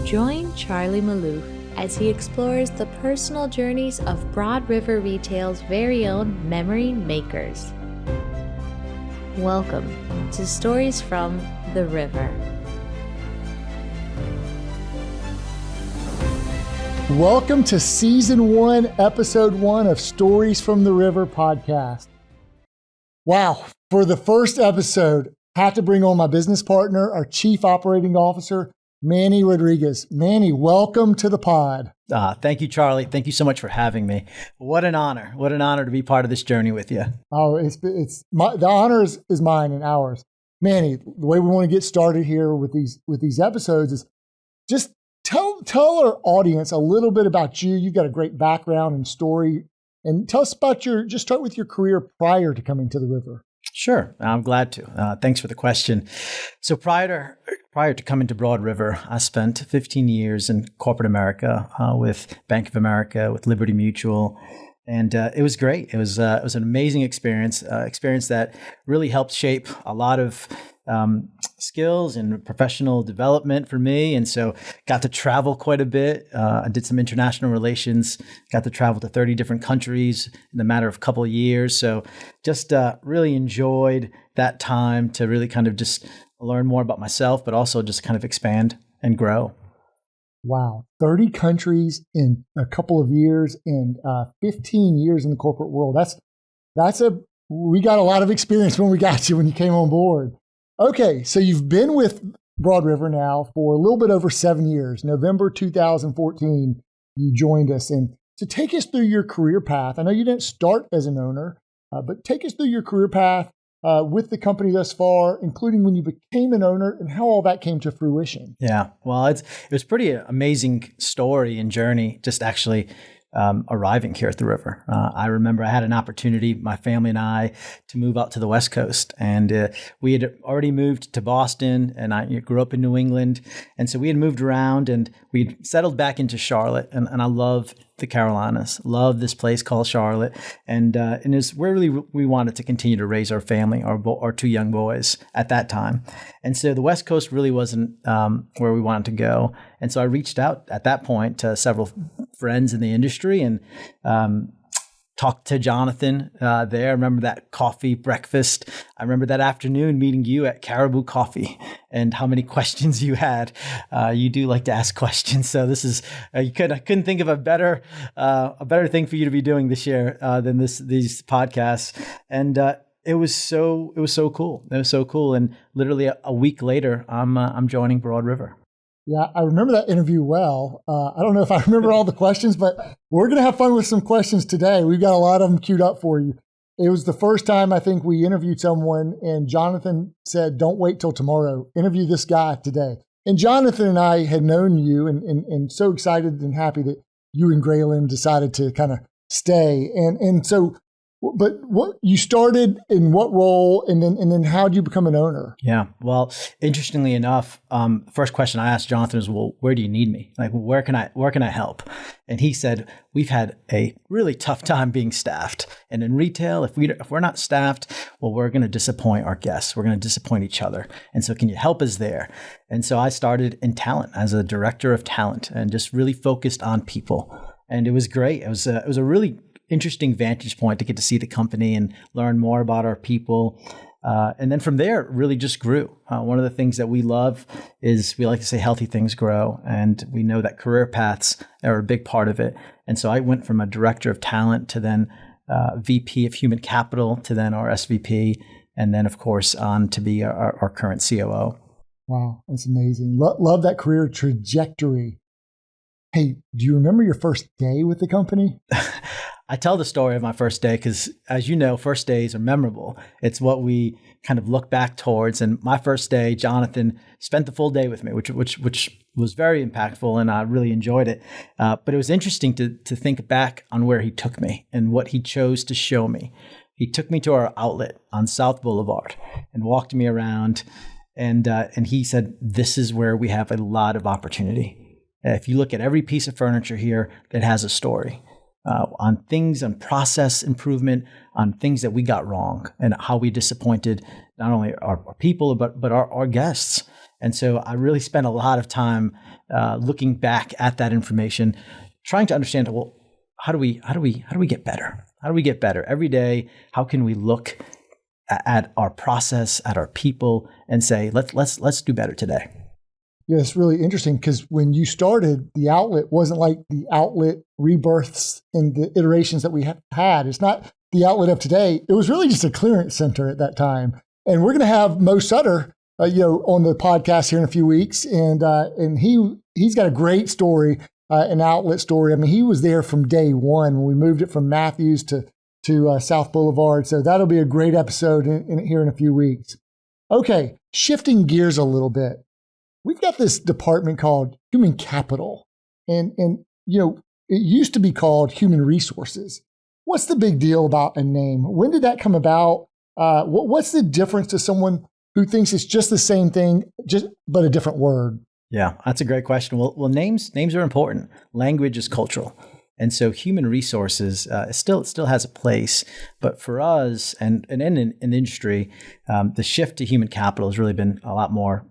Join Charlie Malouf as he explores the personal journeys of Broad River Retail's very own memory makers. Welcome to Stories from the River. Welcome to Season 1, Episode 1 of Stories from the River podcast. Wow, for the first episode, I had to bring on my business partner, our Chief Operating Officer, Manny Rodrigues. Manny, welcome to the pod. Thank you, Charlie. Thank you so much for having me. What an honor. What an honor to be part of this journey with you. Oh, the honor is mine and ours. Manny, the way we want to get started here with these episodes is just tell our audience a little bit about you. You've got a great background and story. And tell us about just start with your career prior to coming to the river. Sure. I'm glad to. Thanks for the question. So prior to coming to Broad River, I spent 15 years in corporate America with Bank of America, with Liberty Mutual. And it was great. It was an amazing experience that really helped shape a lot of skills and professional development for me. And so got to travel quite a bit. I did some international relations, got to travel to 30 different countries in a matter of a couple of years. So just really enjoyed that time to really kind of just learn more about myself, but also just kind of expand and grow. Wow. 30 countries in a couple of years and 15 years in the corporate world. We got a lot of experience when you came on board. Okay. So you've been with Broad River now for a little bit over 7 years. November 2014, you joined us. And to take us through your career path, I know you didn't start as an owner, but take us through your career path with the company thus far, including when you became an owner and how all that came to fruition. Yeah, well, it was pretty amazing story and journey just actually arriving here at the river. I remember I had an opportunity, my family and I, to move out to the West Coast. And we had already moved to Boston, and I grew up in New England. And so we had moved around and we'd settled back into Charlotte. And I love the Carolinas, love this place called Charlotte. And it's where really we wanted to continue to raise our family, our two young boys at that time. And so the West Coast really wasn't where we wanted to go. And so I reached out at that point to several friends in the industry and talked to Jonathan there. I remember that coffee breakfast. I remember that afternoon meeting you at Caribou Coffee and how many questions you had. You do like to ask questions. So this is, I couldn't think of a better thing for you to be doing this year than these podcasts. And it was so cool. It was so cool. And literally a week later, I'm joining Broad River. Yeah, I remember that interview well. I don't know if I remember all the questions, but we're going to have fun with some questions today. We've got a lot of them queued up for you. It was the first time I think we interviewed someone, and Jonathan said, "Don't wait till tomorrow. Interview this guy today." And Jonathan and I had known you and so excited and happy that you and Graylin decided to kind of stay. And so, but what you started in what role, and then how did you become an owner? Yeah, well, interestingly enough, first question I asked Jonathan is, "Well, where do you need me? Like, where can I help?" And he said, "We've had a really tough time being staffed, and in retail, if we're not staffed, well, we're going to disappoint our guests. We're going to disappoint each other. And so, can you help us there?" And so I started in talent as a director of talent, and just really focused on people, and it was great. It was a really interesting vantage point to get to see the company and learn more about our people. And then from there, it really just grew. One of the things that we love is we like to say healthy things grow. And we know that career paths are a big part of it. And so I went from a director of talent to then VP of human capital to then our SVP. And then, of course, on to be our current COO. Wow, that's amazing. Love that career trajectory. Hey, do you remember your first day with the company? I tell the story of my first day because, as you know, first days are memorable. It's what we kind of look back towards. And my first day, Jonathan spent the full day with me, which was very impactful, and I really enjoyed it. But it was interesting to think back on where he took me and what he chose to show me. He took me to our outlet on South Boulevard and walked me around, and he said, "This is where we have a lot of opportunity. If you look at every piece of furniture here, it has a story." On things, on process improvement, on things that we got wrong and how we disappointed not only our people, but our guests. And so I really spent a lot of time looking back at that information, trying to understand, well, how do we get better? How do we get better every day? How can we look at our process, at our people, and say, let's do better today? Yeah, it's really interesting because when you started, the outlet wasn't like the outlet rebirths and the iterations that we had. It's not the outlet of today. It was really just a clearance center at that time. And we're going to have Mo Sutter, on the podcast here in a few weeks, and he's got a great story, an outlet story. I mean, he was there from day one when we moved it from Matthews to South Boulevard. So that'll be a great episode here in a few weeks. Okay, shifting gears a little bit. We've got this department called Human Capital, and it used to be called Human Resources. What's the big deal about a name? When did that come about? What's the difference to someone who thinks it's just the same thing, but a different word? Yeah, that's a great question. Well, names are important. Language is cultural. And so human resources still has a place, but for us and in an industry, the shift to human capital has really been a lot more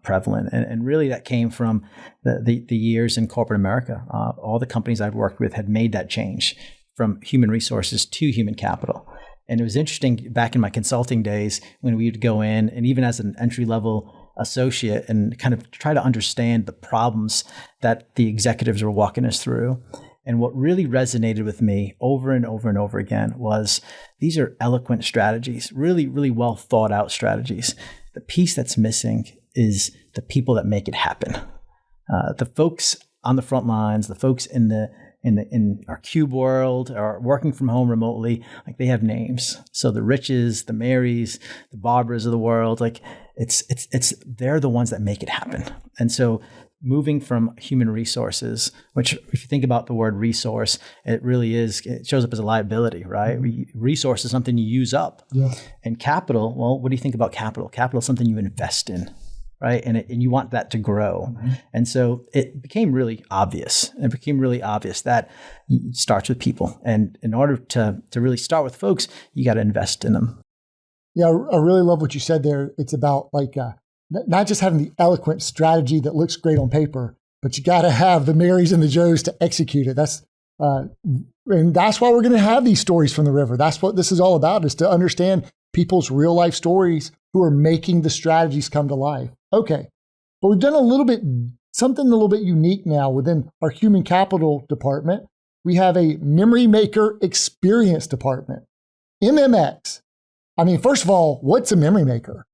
prevalent. And really that came from the years in corporate America. All the companies I've worked with had made that change from human resources to human capital. And it was interesting back in my consulting days when we would go in, and even as an entry-level associate, and kind of try to understand the problems that the executives were walking us through. And what really resonated with me over and over and over again was these are eloquent strategies, really, really well thought out strategies. The piece that's missing is the people that make it happen. The folks on the front lines, the folks in our cube world or working from home remotely, like they have names. So the Riches, the Marys, the Barbaras of the world, like they're the ones that make it happen. And so moving from human resources, which if you think about the word resource, it shows up as a liability, right? Resource is something you use up. Yeah. And capital, well, what do you think about capital? Capital is something you invest in, right? And you want that to grow. Mm-hmm. And so it became really obvious. It became really obvious that it starts with people. And in order to really start with folks, you got to invest in them. Yeah, I really love what you said there. It's about not just having the eloquent strategy that looks great on paper, but you got to have the Marys and the Joes to execute it. And that's why we're going to have these stories from the river. That's what this is all about, is to understand people's real life stories who are making the strategies come to life. Okay, but we've done something a little bit unique now within our human capital department. We have a memory maker experience department, MMX. I mean, first of all, what's a memory maker?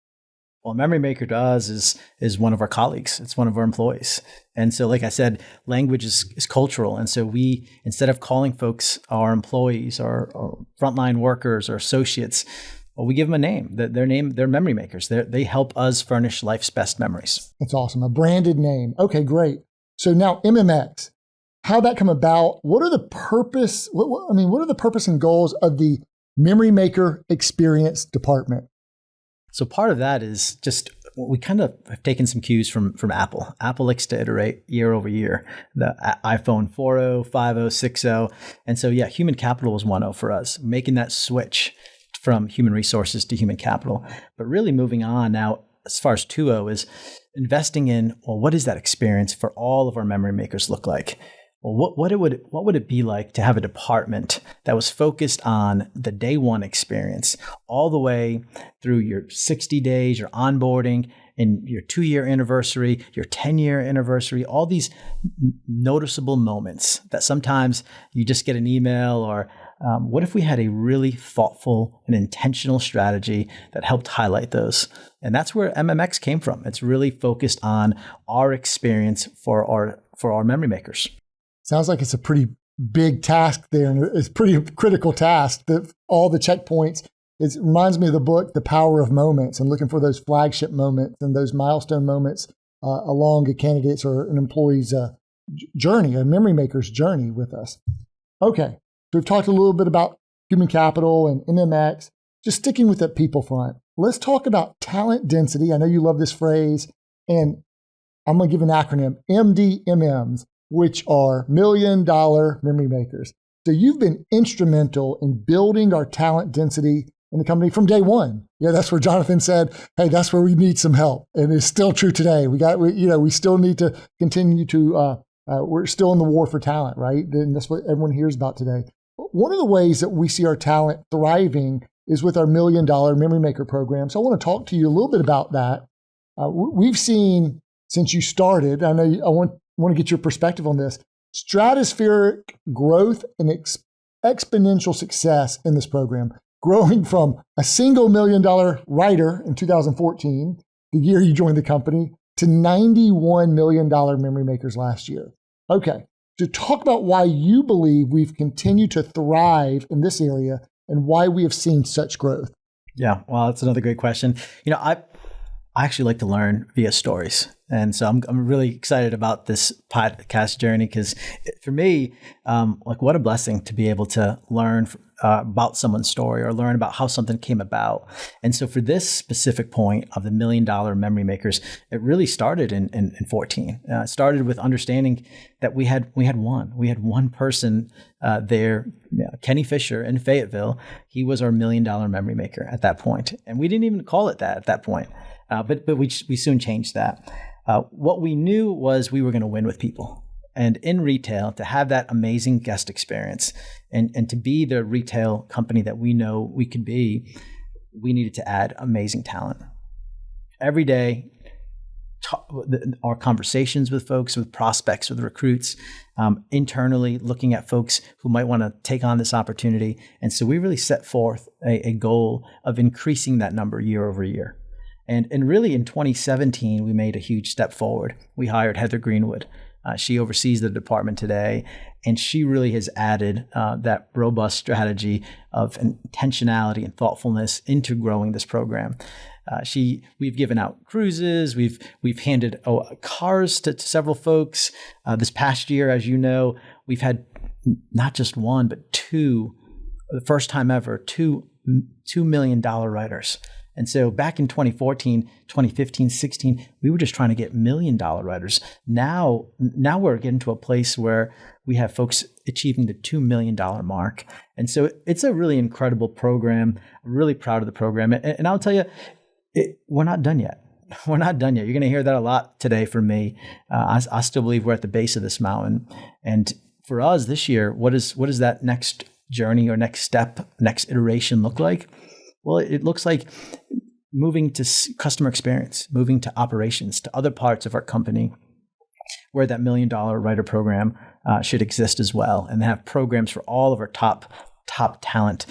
Well, a memory maker to us is one of our colleagues. It's one of our employees. And so, like I said, language is cultural. And so we, instead of calling folks our employees or frontline workers or associates, well, we give them a name. They're memory makers. They help us furnish life's best memories. That's awesome. A branded name. Okay, great. So now MMX, how'd that come about? What are the purpose and goals of the memory maker experience department? So part of that is just we kind of have taken some cues from Apple. Apple likes to iterate year over year. The iPhone 4.0, 5.0, 6.0. And so, yeah, human capital was 1.0 for us, making that switch from human resources to human capital. But really moving on now, as far as 2.0 is investing in, well, what does that experience for all of our memory makers look like? Well, what would it be like to have a department that was focused on the day one experience all the way through your 60 days, your onboarding, and your 2-year anniversary, your 10-year anniversary, all these noticeable moments that sometimes you just get an email or what if we had a really thoughtful and intentional strategy that helped highlight those? And that's where MMX came from. It's really focused on our experience for our memory makers. Sounds like it's a pretty big task there, and it's a pretty critical task. All the checkpoints. It reminds me of the book, The Power of Moments, and looking for those flagship moments and those milestone moments along a candidate's or an employee's journey, a memory maker's journey with us. Okay, so we've talked a little bit about human capital and MMX. Just sticking with the people front, let's talk about talent density. I know you love this phrase, and I'm going to give an acronym, MDMMs, which are $1 million memory makers. So you've been instrumental in building our talent density in the company from day one. Yeah, that's where Jonathan said, "Hey, that's where we need some help," and it's still true today. We still need to continue to. We're still in the war for talent, right? And that's what everyone hears about today. One of the ways that we see our talent thriving is with our $1 million Memory Maker program. So I want to talk to you a little bit about that. We've seen since you started. I know I want to get your perspective on this. Stratospheric growth and exponential success in this program, growing from a single $1 million writer in 2014, the year you joined the company, to $91 million Memory Makers last year. Okay, to talk about why you believe we've continued to thrive in this area and why we have seen such growth. Yeah, well, that's another great question. I actually like to learn via stories. And so I'm really excited about this podcast journey because for me, what a blessing to be able to learn about someone's story or learn about how something came about. And so for this specific point of the $1 million Memory Makers, it really started in 14. It started with understanding that we had one person there, Kenny Fisher in Fayetteville. He was our $1 million Memory Maker at that point. And we didn't even call it that at that point. But we soon changed that. What we knew was we were going to win with people. And in retail, to have that amazing guest experience and to be the retail company that we know we could be, we needed to add amazing talent. Every day, our conversations with folks, with prospects, with recruits, internally looking at folks who might want to take on this opportunity. And so we really set forth a goal of increasing that number year over year. And really in 2017, we made a huge step forward. We hired Heather Greenwood. She oversees the department today, and she really has added that robust strategy of intentionality and thoughtfulness into growing this program. We've given out cruises, we've handed cars to several folks. This past year, as you know, we've had not just one, but two, the first time ever, $2 million writers. And so back in 2014, 2015, 16, we were just trying to get $1 million writers. Now we're getting to a place where we have folks achieving the $2 million mark. And so it's a really incredible program. I'm really proud of the program. And I'll tell you, we're not done yet. We're not done yet. You're going to hear that a lot today from me. I still believe we're at the base of this mountain. And for us this year, what does that next journey or next step, next iteration look like? Well, it looks like moving to customer experience, moving to operations, to other parts of our company where that $1 million writer program should exist as well, and have programs for all of our top talent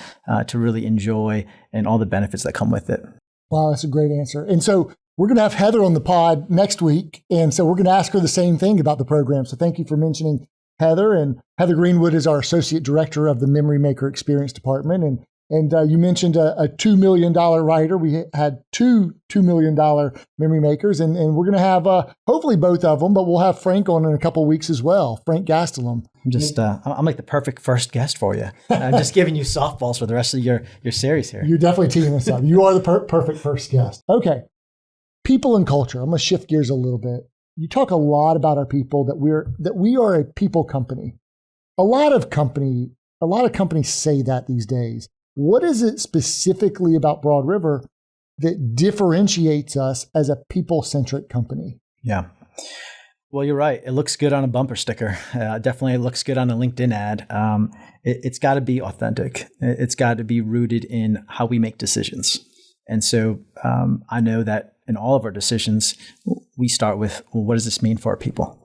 to really enjoy and all the benefits that come with it. Wow, that's a great answer. And so we're going to have Heather on the pod next week, and so we're going to ask her the same thing about the program. So thank you for mentioning Heather. And Heather Greenwood is our Associate Director of the Memory Maker Experience Department. And you mentioned a $2 million writer. We had two $2 million Memory Makers, and we're going to have hopefully both of them, but we'll have Frank on in a couple of weeks as well, Frank Gastelum. I'm like the perfect first guest for you. I'm just giving you softballs for the rest of your series here. You're definitely teeing us up. You are the perfect first guest. Okay. People and culture. I'm going to shift gears a little bit. You talk a lot about our people, that we are a people company. A lot of companies say that these days. What is it specifically about Broad River that differentiates us as a people-centric company? Yeah. Well, you're right. It looks good on a bumper sticker. Definitely looks good on a LinkedIn ad. It's got to be authentic. It's got to be rooted in how we make decisions. And so I know that in all of our decisions, we start with, well, what does this mean for our people?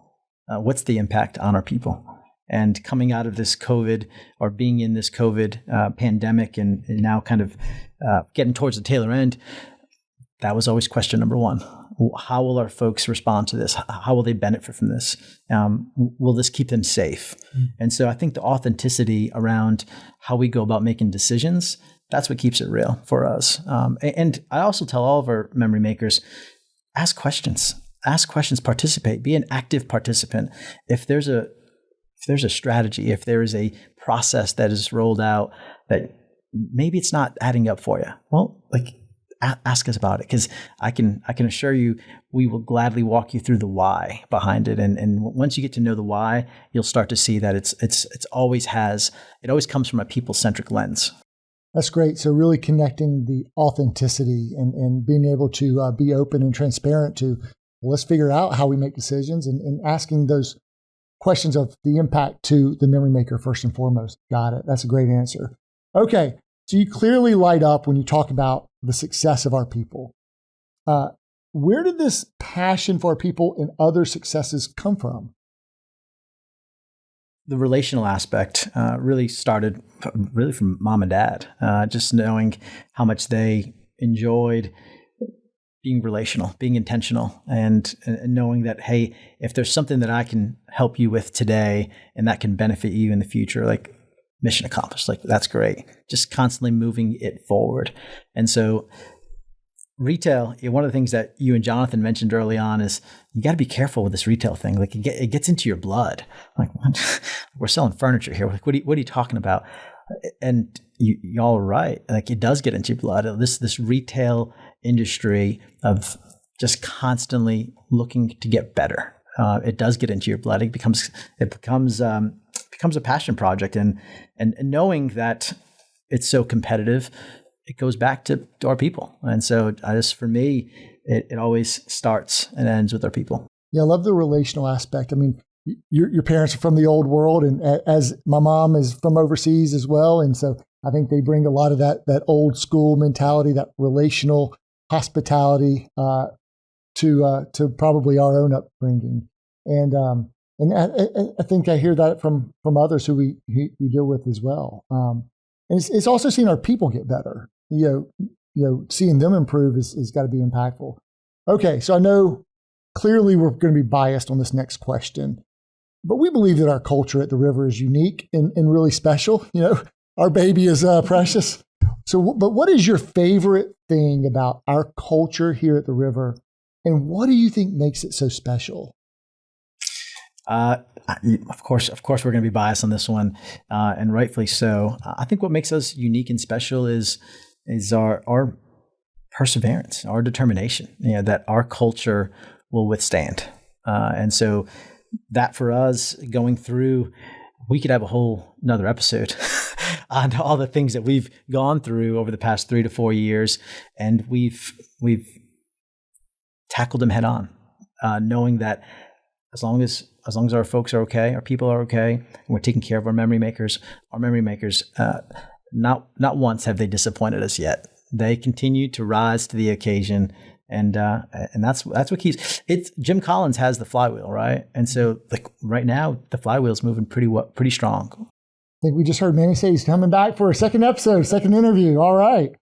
What's the impact on our people? And coming out of this COVID, or being in this COVID pandemic and now kind of getting towards the tail end, that was always question number one. How will our folks respond to this? How will they benefit from this? Will this keep them safe? Mm-hmm. And so I think the authenticity around how we go about making decisions, that's what keeps it real for us. And I also tell all of our memory makers, ask questions, participate, be an active participant. If there's a strategy, if there is a process that is rolled out that maybe it's not adding up for you, well, ask us about it, because I can assure you we will gladly walk you through the why behind it. And once you get to know the why, you'll start to see that it always comes from a people-centric lens. That's great. So really connecting the authenticity and being able to be open and transparent to, well, let's figure out how we make decisions and asking those questions of the impact to the memory maker first and foremost. Got it. That's a great answer. Okay. So you clearly light up when you talk about the success of our people. Where did this passion for our people and other successes come from? The relational aspect really started really from mom and dad, just knowing how much they enjoyed being relational, being intentional, and knowing that, hey, if there's something that I can help you with today and that can benefit you in the future, like mission accomplished, like that's great. Just constantly moving it forward. And so retail, one of the things that you and Jonathan mentioned early on is you got to be careful with this retail thing. Like it gets into your blood. Like we're selling furniture here. Like, what are you talking about? And y'all are right. Like it does get into your blood. This retail industry of just constantly looking to get better. It does get into your blood. It becomes a passion project, and knowing that it's so competitive, it goes back to our people. And so for me, it always starts and ends with our people. Yeah, I love the relational aspect. I mean, your parents are from the old world, and as my mom is from overseas as well. And so I think they bring a lot of that old school mentality, that relational hospitality to probably our own upbringing. And I think I hear that from others who we deal with as well. And it's also seeing our people get better. Seeing them improve is got to be impactful. Okay, so I know clearly we're going to be biased on this next question, but we believe that our culture at the River is unique and really special. Our baby is precious. So, but what is your favorite thing about our culture here at the River, and what do you think makes it so special? Of course, we're going to be biased on this one, and rightfully so. I think what makes us unique and special is our perseverance, our determination. That our culture will withstand, and so that for us going through, we could have a whole another episode on all the things that we've gone through over the past 3 to 4 years, and we've tackled them head on, knowing that as long as our folks are okay, our people are okay, and we're taking care of our memory makers, not once have they disappointed us yet. They continue to rise to the occasion, and that's what keeps. It's Jim Collins has the flywheel, right? And so right now the flywheel's moving pretty strong. I think we just heard Manny say he's coming back for a second episode, second interview. All right.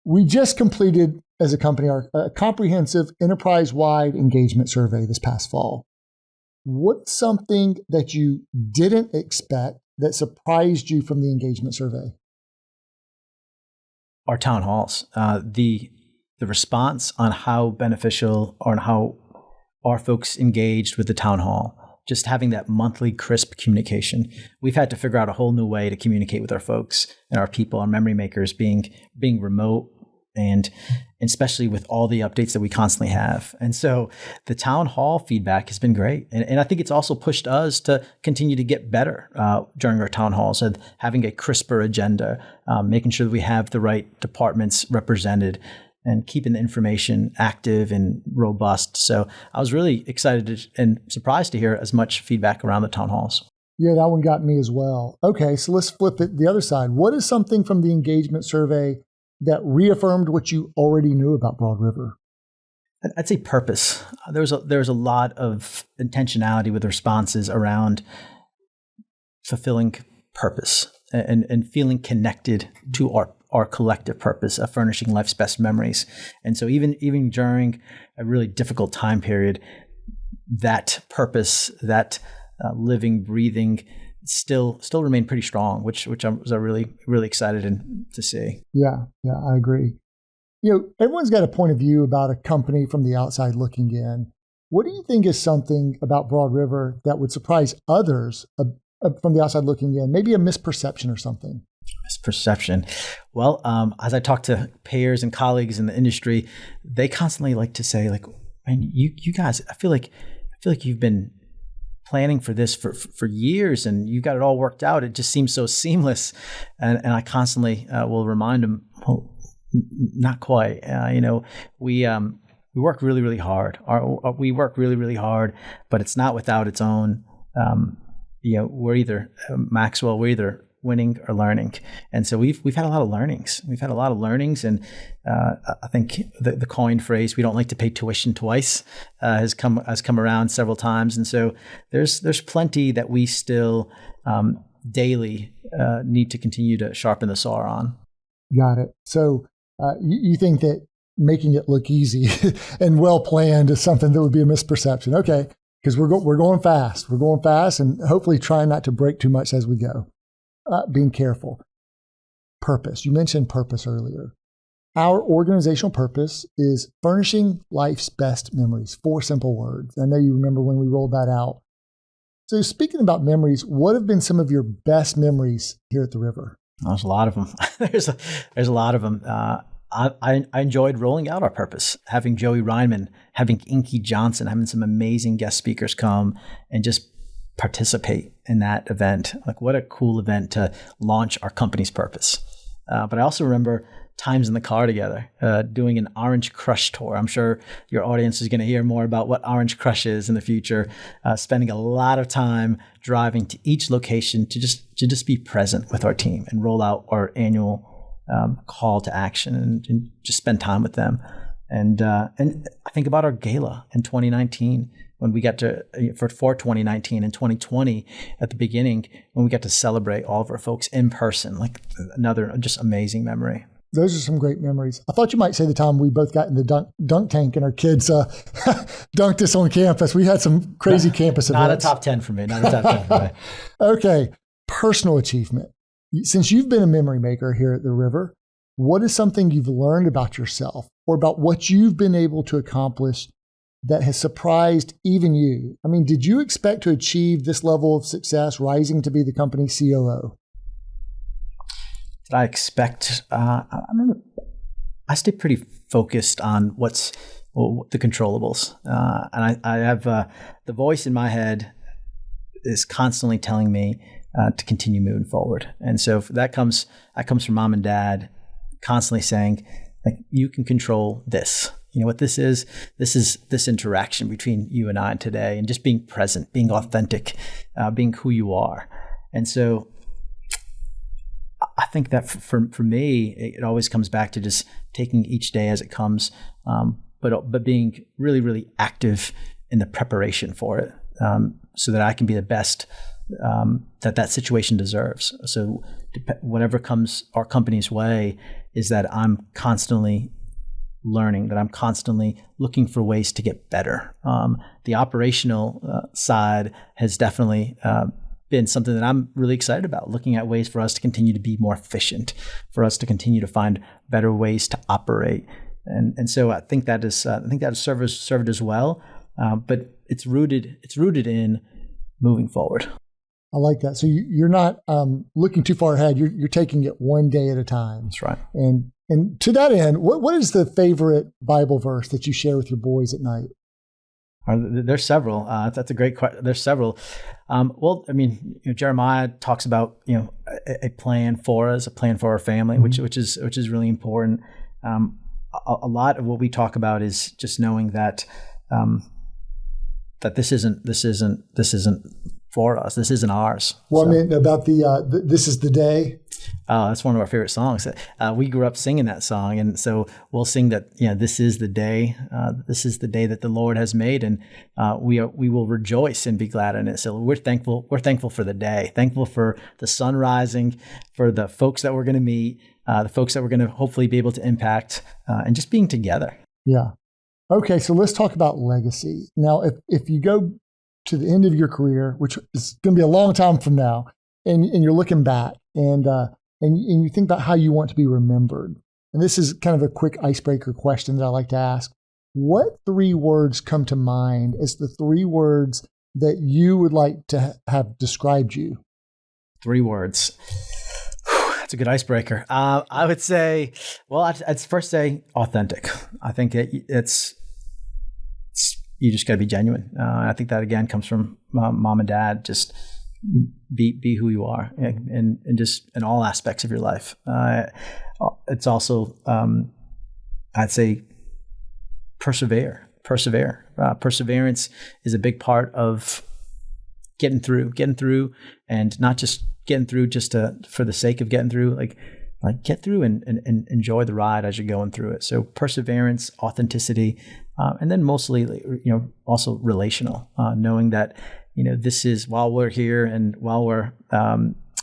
We just completed as a company a comprehensive enterprise-wide engagement survey this past fall. What's something that you didn't expect that surprised you from the engagement survey? Our town halls, the response on how beneficial or on how our folks engaged with the town hall, just having that monthly crisp communication. We've had to figure out a whole new way to communicate with our folks and our people, our memory makers, being remote, and especially with all the updates that we constantly have. And so the town hall feedback has been great. And I think it's also pushed us to continue to get better during our town halls, and having a crisper agenda, making sure that we have the right departments represented, and keeping the information active and robust. So I was really excited and surprised to hear as much feedback around the town halls. Yeah, that one got me as well. Okay, so let's flip it the other side. What is something from the engagement survey that reaffirmed what you already knew about Broad River? I'd say purpose. There's a lot of intentionality with responses around fulfilling purpose and feeling connected to our collective purpose of furnishing life's best memories. And so even during a really difficult time period, that purpose, that living, breathing, still remain pretty strong, which I was really, really excited to see. Yeah, I agree. Everyone's got a point of view about a company from the outside looking in. What do you think is something about Broad River that would surprise others from the outside looking in? Maybe a misperception or something. Misperception. Well, as I talk to peers and colleagues in the industry, they constantly like to say, like, "Man, you guys, I feel like you've been planning for this for years, and you got it all worked out. It just seems so seamless. And I constantly will remind them, well, not quite. We work really, really hard. We work really, really hard, but it's not without its own. We're either Maxwell. We're either winning or learning, and so we've had a lot of learnings. We've had a lot of learnings, and I think the coined phrase "we don't like to pay tuition twice" has come around several times, and so there's plenty that we still daily need to continue to sharpen the saw on. Got it. So you think that making it look easy and well planned is something that would be a misperception? Okay, because we're going fast. We're going fast, and hopefully trying not to break too much as we go. Being careful. Purpose. You mentioned purpose earlier. Our organizational purpose is furnishing life's best memories. 4 simple words. I know you remember when we rolled that out. So speaking about memories, what have been some of your best memories here at the River? There's a lot of them. there's a lot of them. I enjoyed rolling out our purpose, having Joey Reinman, having Inky Johnson, having some amazing guest speakers come and just participate in that event. Like, what a cool event to launch our company's purpose. But I also remember times in the car together, doing an Orange Crush tour. I'm sure your audience is going to hear more about what Orange Crush is in the future. Spending a lot of time driving to each location to just be present with our team and roll out our annual call to action and just spend time with them. And I think about our gala in 2019. When we got to, for 2019 and 2020 at the beginning, when we got to celebrate all of our folks in person, like another just amazing memory. Those are some great memories. I thought you might say the time we both got in the dunk tank and our kids dunked us on campus. We had some crazy campus events. Not a top 10 for me. Not a top 10 for me. Okay. Personal achievement. Since you've been a memory maker here at the River, what is something you've learned about yourself or about what you've been able to accomplish that has surprised even you? I mean, did you expect to achieve this level of success, rising to be the company's COO? Did I expect? I remember I stay pretty focused on what's the controllables, and I have the voice in my head is constantly telling me to continue moving forward, and so that comes from mom and dad constantly saying, like, you can control this. You know what this is? This is this interaction between you and I today, and just being present, being authentic, being who you are. And so I think that for me, it always comes back to just taking each day as it comes, but being really, really active in the preparation for it, so that I can be the best that situation deserves. So whatever comes our company's way is that I'm constantly learning, that I'm constantly looking for ways to get better. The operational side has definitely been something that I'm really excited about, looking at ways for us to continue to be more efficient, for us to continue to find better ways to operate. And so I think that has served as well. But it's rooted in moving forward. I like that. So you're not looking too far ahead. You're taking it one day at a time. That's right. And to that end, what is the favorite Bible verse that you share with your boys at night? There's several. That's a great question. There's several. Well, I mean, Jeremiah talks about a plan for us, a plan for our family, mm-hmm. which is really important. A lot of what we talk about is just knowing that that this isn't for us. This isn't ours. Well, so. I mean, about the this is the day. That's one of our favorite songs. We grew up singing that song, and so we'll sing that. This is the day. This is the day that the Lord has made, and we will rejoice and be glad in it. So we're thankful. We're thankful for the day. Thankful for the sun rising, for the folks that we're going to meet, the folks that we're going to hopefully be able to impact, and just being together. Yeah. Okay. So let's talk about legacy. Now, if you go to the end of your career, which is going to be a long time from now, and you're looking back and you think about how you want to be remembered. And this is kind of a quick icebreaker question that I like to ask. What 3 words come to mind as the 3 words that you would like to have described you? 3 words. That's a good icebreaker. I would say, well, I'd first say authentic. I think it's got to be genuine. I think that again comes from mom and dad. Just be who you are, and just in all aspects of your life. It's also, I'd say, persevere. Perseverance is a big part of getting through, and not just getting through just for the sake of getting through. Like get through and enjoy the ride as you're going through it. So perseverance, authenticity, and then mostly, also relational, knowing that, this is while we're here and while we're,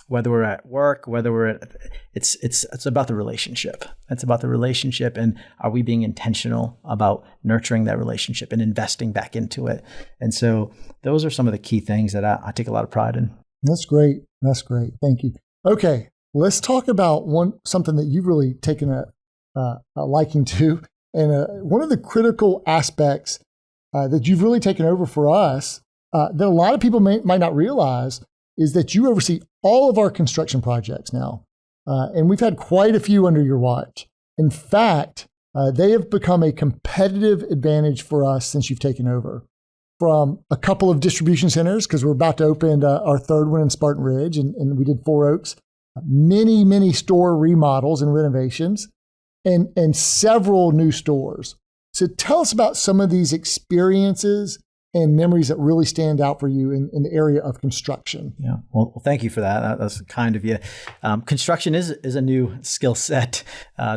whether we're at work, whether we're at, it's about the relationship. It's about the relationship, and are we being intentional about nurturing that relationship and investing back into it? And so those are some of the key things that I take a lot of pride in. That's great. Thank you. Okay, let's talk about something that you've really taken a liking to, and one of the critical aspects that you've really taken over for us that a lot of people might not realize is that you oversee all of our construction projects now. And we've had quite a few under your watch. In fact, they have become a competitive advantage for us since you've taken over. From a couple of distribution centers, because we're about to open our third one in Spartan Ridge, and we did Four Oaks, many store remodels and renovations, and several new stores. So tell us about some of these experiences and memories that really stand out for you in the area of construction. Yeah. Well, thank you for that. That's kind of you. Construction is a new skill set.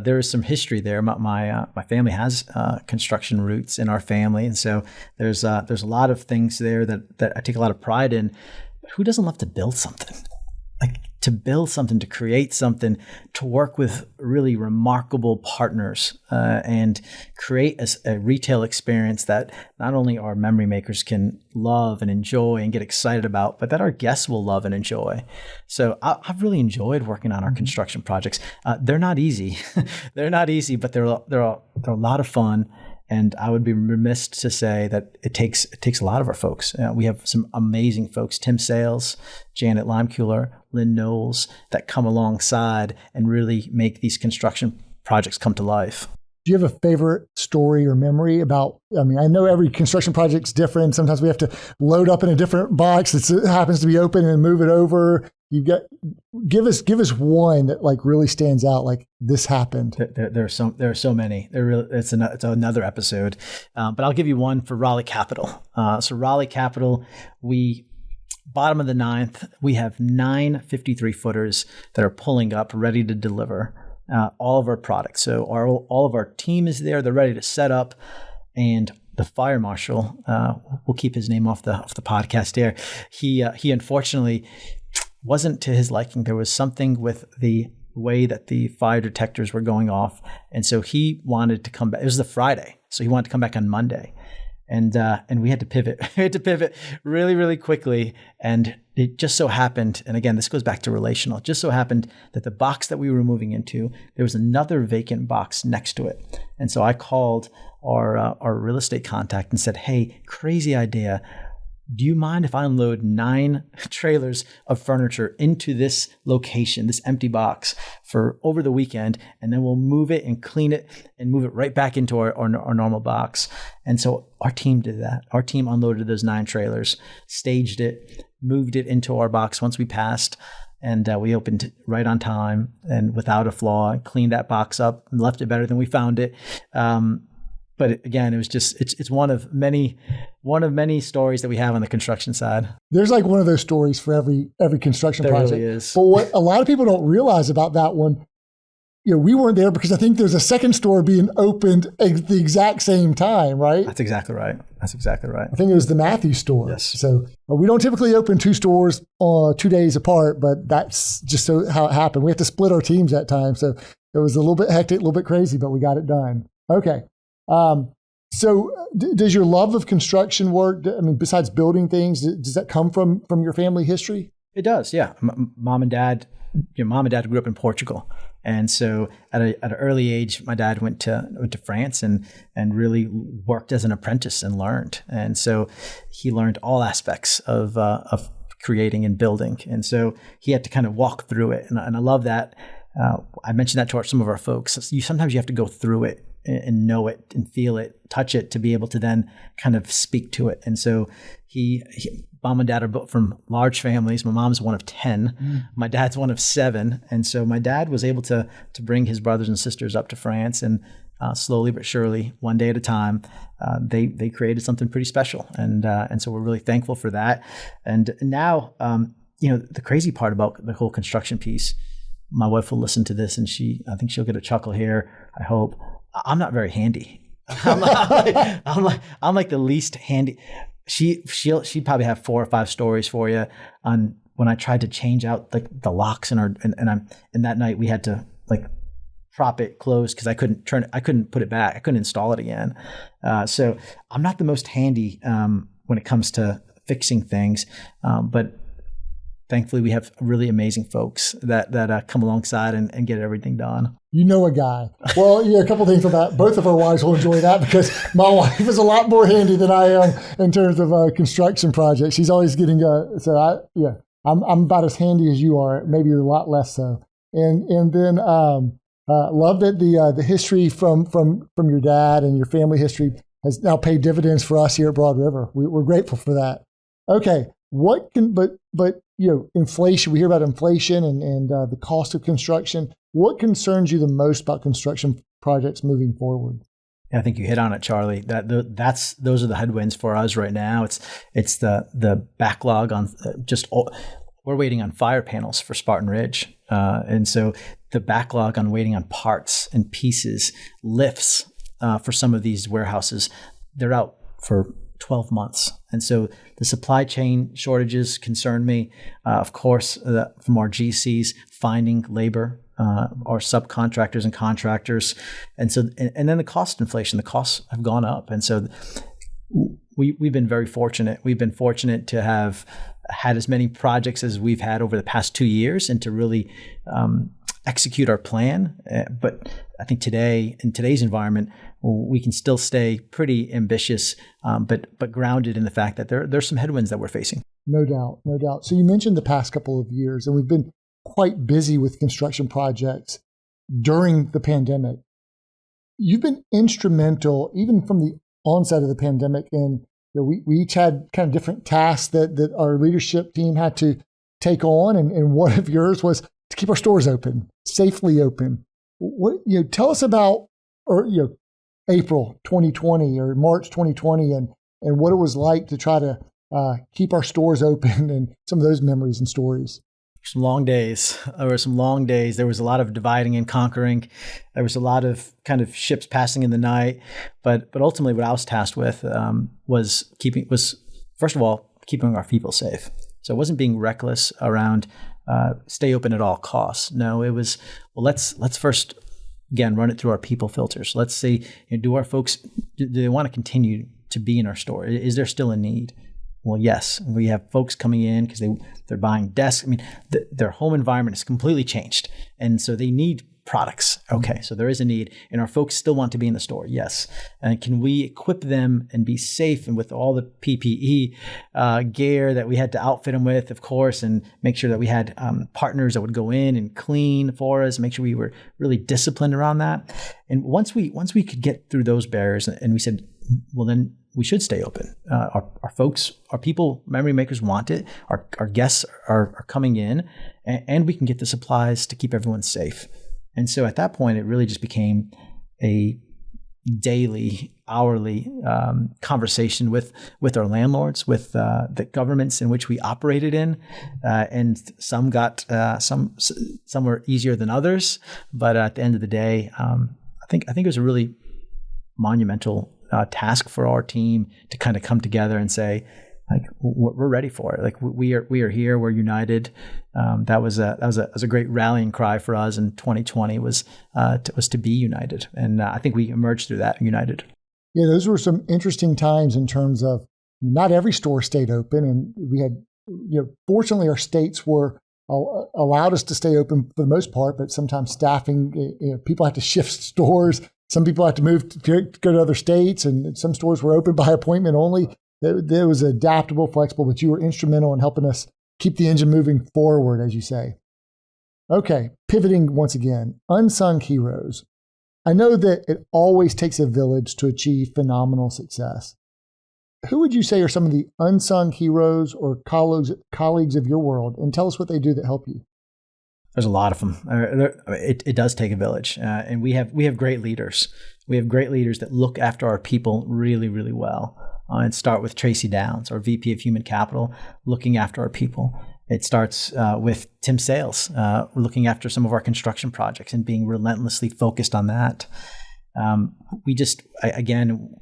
There is some history there. My family has construction roots in our family, and so there's a lot of things there that I take a lot of pride in. But who doesn't love to build something? Like to build something, to create something, to work with really remarkable partners, and create a retail experience that not only our memory makers can love and enjoy and get excited about, but that our guests will love and enjoy. So I've really enjoyed working on our construction projects. They're not easy. They're not easy, but they're a lot of fun. And I would be remiss to say that it takes a lot of our folks. We have some amazing folks, Tim Sales, Janet Limeculer, Lynn Knowles, that come alongside and really make these construction projects come to life. Do you have a favorite story or memory about, I know every construction project's different. Sometimes we have to load up in a different box that happens to be open and move it over. Give us one that like really stands out, like this happened. There are so many. It's another episode, but I'll give you one for Raleigh Capital. So Raleigh Capital, bottom of the ninth, we have 9 53-footers that are pulling up, ready to deliver all of our products. So all of our team is there. They're ready to set up, and the fire marshal, we'll keep his name off the podcast here. He unfortunately wasn't to his liking. There was something with the way that the fire detectors were going off, and so he wanted to come back. It was the Friday, so he wanted to come back on Monday, and we had to pivot. We had to pivot really, really quickly, and it just so happened. And again, this goes back to relational. It just so happened that the box that we were moving into, there was another vacant box next to it, and so I called our real estate contact and said, "Hey, crazy idea. Do you mind if I unload 9 trailers of furniture into this location, this empty box, for over the weekend, and then we'll move it and clean it and move it right back into our normal box?" And so our team did that. Our team unloaded those 9 trailers, staged it, moved it into our box once we passed, and we opened right on time and without a flaw, cleaned that box up and left it better than we found it. But again, it was just, it's one of many stories that we have on the construction side. There's like one of those stories for every construction project. There really is. But what a lot of people don't realize about that one, we weren't there because I think there's a second store being opened at the exact same time, right? That's exactly right. I think it was the Matthews store. Yes. So we don't typically open 2 stores 2 days apart, but that's just how it happened. We had to split our teams that time. So it was a little bit hectic, a little bit crazy, but we got it done. Okay. So does your love of construction work, besides building things, does that come from your family history? It does, yeah. Mom and dad grew up in Portugal. And so at an early age, my dad went to France and really worked as an apprentice and learned. And so he learned all aspects of creating and building. And so he had to kind of walk through it. And I love that. I mentioned that to some of our folks. Sometimes you have to go through it and know it and feel it, touch it, to be able to then kind of speak to it. And so mom and dad are both from large families. My mom's one of 10. My dad's one of 7. And so my dad was able to bring his brothers and sisters up to France, and slowly but surely, one day at a time, they created something pretty special. And so we're really thankful for that. And now, the crazy part about the whole construction piece, my wife will listen to this and I think she'll get a chuckle here, I hope. I'm not very handy. I'm like the least handy. She'd probably have 4 or 5 stories for you on when I tried to change out the locks and that night we had to prop it closed because I couldn't put it back. I couldn't install it again. So I'm not the most handy when it comes to fixing things, but thankfully we have really amazing folks that come alongside and get everything done. You know a guy. Well, a couple of things about both of our wives will enjoy that, because my wife is a lot more handy than I am in terms of construction projects. She's always getting I'm about as handy as you are, maybe a lot less so. And then love that the history from your dad and your family history has now paid dividends for us here at Broad River. We're grateful for that. Okay, inflation. We hear about inflation and the cost of construction. What concerns you the most about construction projects moving forward? Yeah, I think you hit on it, Charlie. Those are the headwinds for us right now. It's the backlog on we're waiting on fire panels for Spartan Ridge, and so the backlog on waiting on parts and pieces, lifts for some of these warehouses, they're out for 12 months. And so the supply chain shortages concern me. Of course, from our GCs, finding labor, our subcontractors and contractors. And so, and then the cost inflation, the costs have gone up. And so we've been very fortunate. We've been fortunate to have had as many projects as we've had over the past 2 years and to really execute our plan. But I think in today's environment, we can still stay pretty ambitious, but grounded in the fact that there's some headwinds that we're facing. No doubt, no doubt. So you mentioned the past couple of years, and we've been quite busy with construction projects during the pandemic. You've been instrumental, even from the onset of the pandemic, and we each had kind of different tasks that our leadership team had to take on, and one of yours was to keep our stores open, safely open. Tell us about April 2020 or March 2020 and what it was like to try to keep our stores open and some of those memories and stories. Some long days. There were some long days. There was a lot of dividing and conquering. There was a lot of kind of ships passing in the night. But ultimately what I was tasked with was first of all, keeping our people safe. So it wasn't being reckless around stay open at all costs. No, it was, let's first, again, run it through our people filters. Let's see, do our folks, do they want to continue to be in our store? Is there still a need? Well, yes. We have folks coming in because they're buying desks. I mean, their home environment has completely changed. And so they need products. Okay, so there is a need. And our folks still want to be in the store. Yes. And can we equip them and be safe and with all the PPE gear that we had to outfit them with, of course, and make sure that we had partners that would go in and clean for us, make sure we were really disciplined around that. And once we could get through those barriers, and we said, well, then we should stay open. Our folks, our people, memory makers want it. Our guests are coming in, and we can get the supplies to keep everyone safe. And so at that point, it really just became a daily, hourly conversation with our landlords, with the governments in which we operated in, and some got some were easier than others. But at the end of the day, I think it was a really monumental task for our team to kind of come together and say, like, we're ready for it. Like, we are here. We're united. That was a great rallying cry for us in 2020 was to be united. And I think we emerged through that united. Yeah, those were some interesting times in terms of not every store stayed open, and we had, fortunately our states were allowed us to stay open for the most part, but sometimes staffing, people had to shift stores. Some people had to move to go to other states, and some stores were open by appointment only. It was adaptable, flexible, but you were instrumental in helping us keep the engine moving forward, as you say. Okay, pivoting once again, unsung heroes. I know that it always takes a village to achieve phenomenal success. Who would you say are some of the unsung heroes or colleagues of your world? And tell us what they do that help you. There's a lot of them. It does take a village, and we have great leaders. We have great leaders that look after our people really, really well. And start with Tracy Downs, our VP of Human Capital, looking after our people. It starts with Tim Sales, looking after some of our construction projects and being relentlessly focused on that.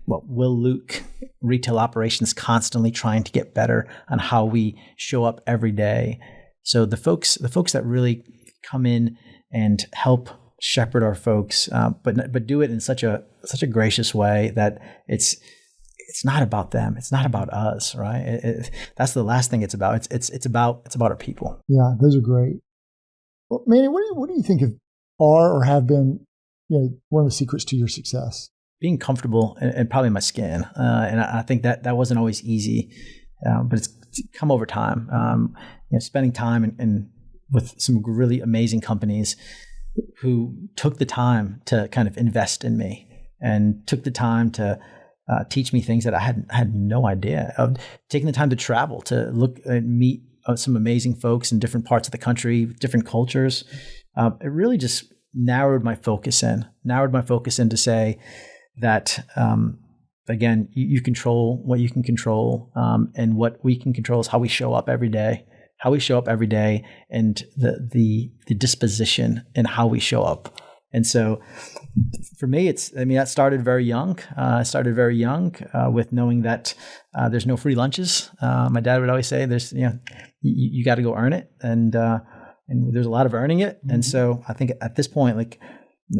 Will Luke, retail operations, constantly trying to get better on how we show up every day. So the folks that really come in and help shepherd our folks, but do it in such a gracious way that it's not about them. It's not about us, right? That's the last thing it's about. It's about our people. Yeah, those are great. Well, Manny, what do you think are or have been, one of the secrets to your success? Being comfortable and probably my skin, and I think that wasn't always easy, but it's come over time. Spending time and with some really amazing companies who took the time to kind of invest in me and took the time to teach me things that I had no idea of, taking the time to travel, to look and meet some amazing folks in different parts of the country, different cultures. It really just narrowed my focus in to say that, again, you control what you can control. And what we can control is how we show up every day, and the disposition and how we show up. And so for me, that started very young. With knowing that there's no free lunches. My dad would always say you got to go earn it. And there's a lot of earning it. Mm-hmm. And so I think at this point,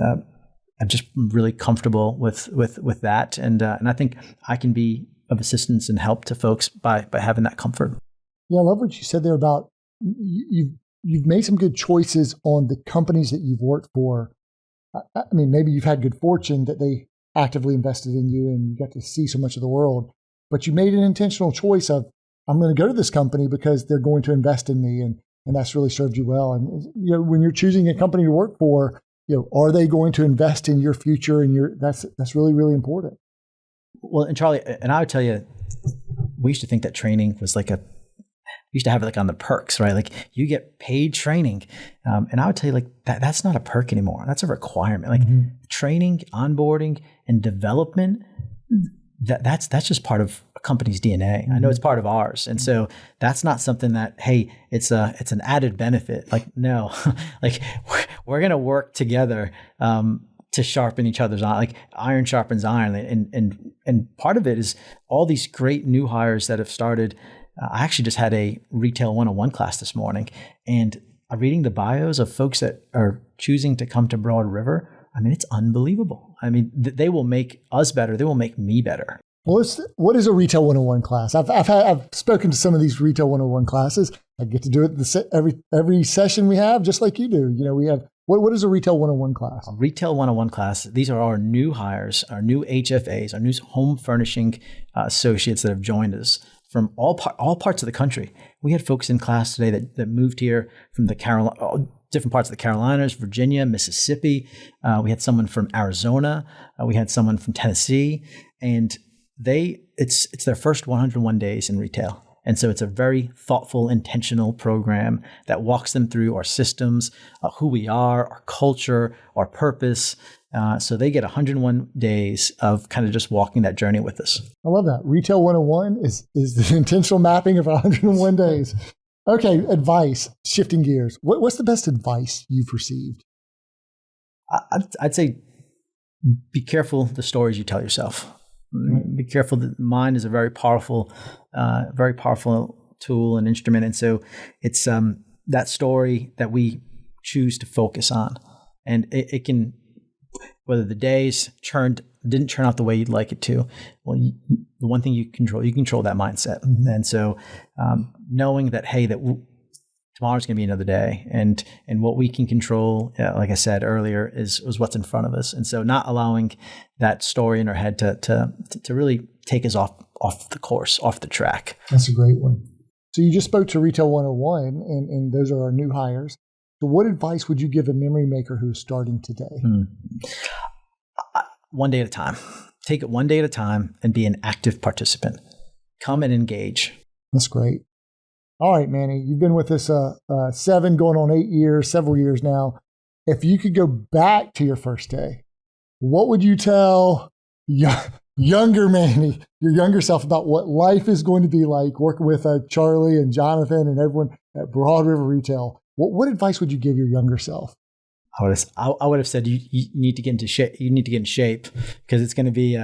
I'm just really comfortable with that. And I think I can be of assistance and help to folks by having that comfort. Yeah, I love what you said there about you've made some good choices on the companies that you've worked for. I mean, maybe you've had good fortune that they actively invested in you and you got to see so much of the world, but you made an intentional choice of, I'm going to go to this company because they're going to invest in me. And that's really served you well. And, when you're choosing a company to work for, are they going to invest in your future? And that's really, really important. Well, and Charlie, and I would tell you, we used to think that training was we used to have it on the perks, right? Like you get paid training. And I would tell you that's not a perk anymore. That's a requirement. Training, onboarding, and development, that's just part of a company's DNA. Mm-hmm. I know it's part of ours. And so that's not something that, hey, it's an added benefit. No, we're going to work together, to sharpen each other's iron. Iron sharpens iron. And part of it is all these great new hires that have started. I actually just had a Retail 101 class this morning, and I'm reading the bios of folks that are choosing to come to Broad River. It's unbelievable. They will make us better. They will make me better. Well, what is a Retail 101 class? I've spoken to some of these Retail 101 classes. I get to do it every session we have, just like you do. We have, what is a Retail 101 class? A Retail 101 class. These are our new hires, our new HFAs, our new home furnishing associates that have joined us from all parts of the country. We had folks in class today that moved here from different parts of the Carolinas, Virginia, Mississippi. We had someone from Arizona. We had someone from Tennessee, and it's their first 101 days in retail. And so it's a very thoughtful, intentional program that walks them through our systems, who we are, our culture, our purpose. So they get 101 days of kind of just walking that journey with us. I love that. Retail 101 is the intentional mapping of 101 days. Okay, advice, shifting gears. What's the best advice you've received? I'd say be careful the stories you tell yourself. Be careful. That mind is a very powerful tool and instrument. And so it's that story that we choose to focus on. And it can, whether the days didn't turn out the way you'd like it to, well, the one thing you control that mindset. Mm-hmm. And so knowing that, hey, tomorrow's going to be another day, and what we can control, like I said earlier, is what's in front of us. And so not allowing that story in our head to really take us off the course, off the track. That's a great one. So you just spoke to Retail 101, and those are our new hires. So what advice would you give a memory maker who's starting today? One day at a time. Take it one day at a time and be an active participant. Come and engage. That's great. All right, Manny, you've been with us 7 going on 8 years, several years now. If you could go back to your first day, what would you tell younger Manny, your younger self, about what life is going to be like working with Charlie and Jonathan and everyone at Broad River Retail? What advice would you give your younger self? I would have said you need to get into shape. You need to get in shape because it's going to be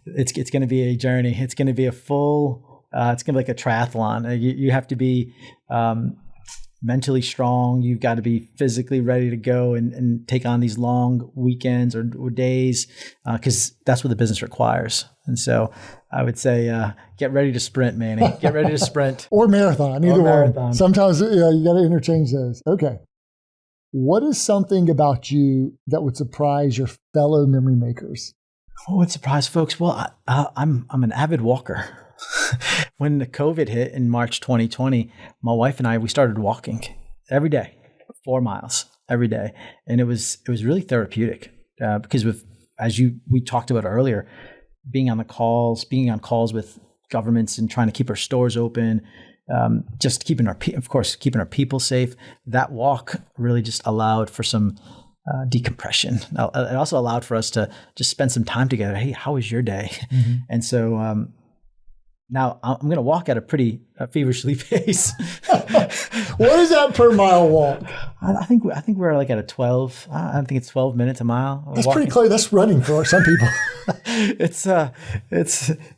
it's going to be a journey. It's going to be a full. It's going to be like a triathlon. You have to be mentally strong. You've got to be physically ready to go and take on these long weekends or days because that's what the business requires. And so I would say get ready to sprint, Manny. Get ready to sprint. Or marathon, either one. Sometimes you got to interchange those. Okay. What is something about you that would surprise your fellow memory makers? What would surprise folks? Well, I'm an avid walker. When the COVID hit in March 2020, my wife and I, we started walking every day, 4 miles every day. And it was really therapeutic because we talked about earlier, being on calls with governments and trying to keep our stores open, just keeping our people safe. That walk really just allowed for some decompression. It also allowed for us to just spend some time together. Hey, how was your day? Mm-hmm. And so now I'm going to walk at a pretty feverishly pace. What is that per mile walk? I think we're like at a 12. I think it's 12 minutes a mile. That's pretty close. That's running for some people.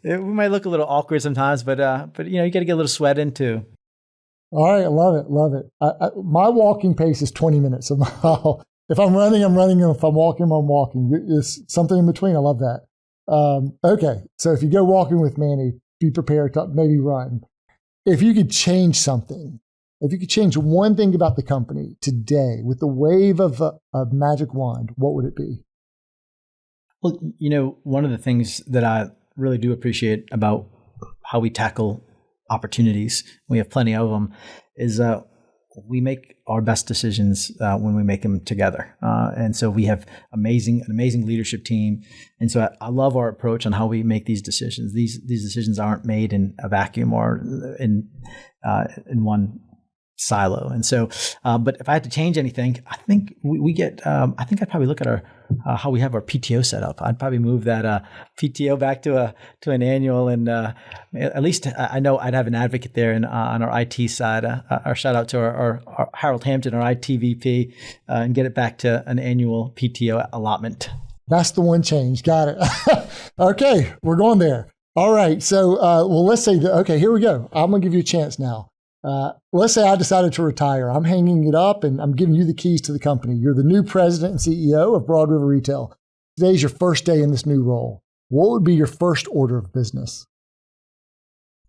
We might look a little awkward sometimes, but you got to get a little sweat in too. All right, I love it. My walking pace is 20 minutes a mile. If I'm running, I'm running. If I'm walking, I'm walking. It's something in between. I love that. Okay, so if you go walking with Manny, be prepared to maybe run. If you could change something, if you could change one thing about the company today with the wave of a magic wand, what would it be? Well, one of the things that I really do appreciate about how we tackle opportunities, we have plenty of them, is we make our best decisions when we make them together. And so we have an amazing leadership team. And so I love our approach on how we make these decisions. These decisions aren't made in a vacuum or in one silo. And so, but if I had to change anything, I think I think I'd probably look at how we have our PTO set up. I'd probably move that PTO back to an annual, and at least I know I'd have an advocate there on our IT side. Our shout out to our Harold Hampton, our IT VP, and get it back to an annual PTO allotment. That's the one change. Got it. Okay, we're going there. All right. So, let's say okay, here we go. I'm gonna give you a chance now. Let's say I decided to retire. I'm hanging it up and I'm giving you the keys to the company. You're the new president and CEO of Broad River Retail. Today's your first day in this new role. What would be your first order of business?